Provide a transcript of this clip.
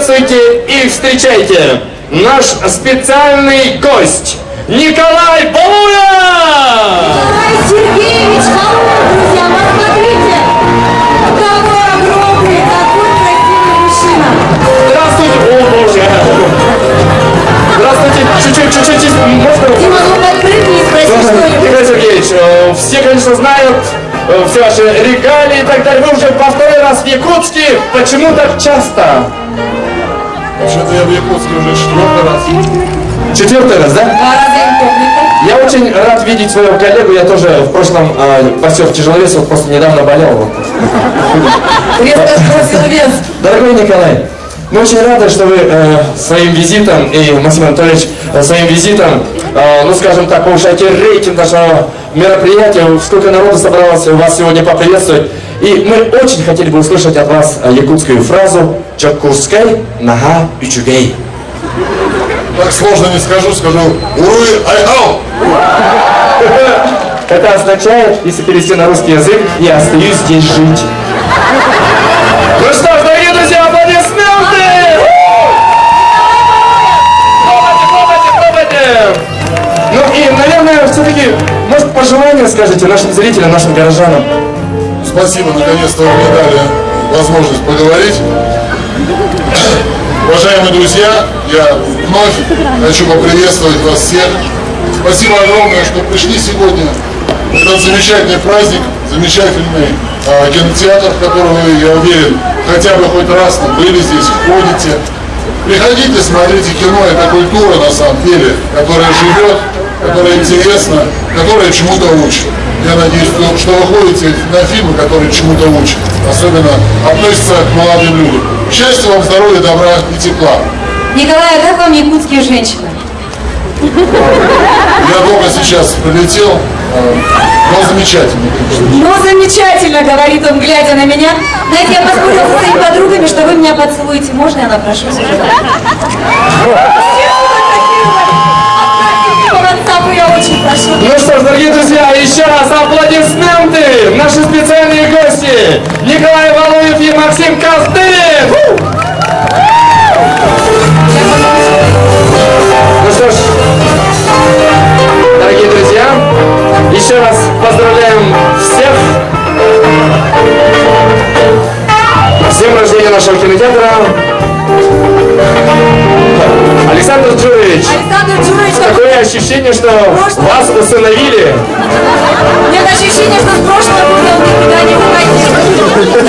Приветствуйте и встречайте наш специальный гость Николай Валуев! Николай Сергеевич Валуев, друзья, посмотрите! Какой огромный, такой красивый мужчина! Здравствуйте! О, боже! Здравствуйте! Чуть-чуть, можно? Дима, ну подпрыгни и спроси что-нибудь. Николай Сергеевич, все, конечно, знают все ваши регалии и так далее. Вы уже во второй раз в Якутске. Почему так часто? Вообще-то я в Якутске уже 4-й раз. 4-й раз, да? 2 раза инкогнито. Я очень рад видеть своего коллегу. Я тоже в прошлом посев тяжеловесов, просто недавно болел. Резко сбросил вес. Дорогой Николай, мы очень рады, что вы своим визитом, и Максим Анатольевич своим визитом, ну скажем так, повышаете рейтинг нашего мероприятия. Сколько народу собралось вас сегодня поприветствовать. И мы очень хотели бы услышать от вас якутскую фразу «Чокускай нага ичугей». Так сложно не скажу «Уруй айхау». Это означает, если перевести на русский язык, «Я остаюсь здесь жить». Ну что ж, дорогие друзья, аплодисменты! Хлопайте! Ну и, наверное, все-таки, может, пожелания скажете нашим зрителям, нашим горожанам? Спасибо, наконец-то вы мне дали возможность поговорить. Уважаемые друзья, я вновь хочу поприветствовать вас всех. Спасибо огромное, что пришли сегодня. Этот замечательный праздник, замечательный кинотеатр, в который вы, я уверен, хотя бы хоть раз были здесь, ходите. Приходите, смотрите кино, это культура на самом деле, которая живет, которая интересна, которая чему-то учит. Я надеюсь, что вы ходите на фильмы, которые чему-то учат, особенно относятся к молодым людям. Счастья вам, здоровья, добра и тепла. Николай, а как вам якутские женщины? Я только сейчас прилетел, но замечательно, конечно. Ну, замечательно, говорит он, глядя на меня. Знаете, я поспорила со своими подругами, что вы меня поцелуете. Можно я напрошу уже? Я очень прошу. Ну что ж, дорогие друзья, еще раз аплодисменты! Наши специальные гости Николай Валуев и Максим Костылев! Ну что ж, дорогие друзья, еще раз поздравляем всех с днем рождения нашего кинотеатра. Александр Джурович, Александр Джурович, такое ощущение, что вас усыновили. нет ощущения, что с прошлого года он никуда не выходил.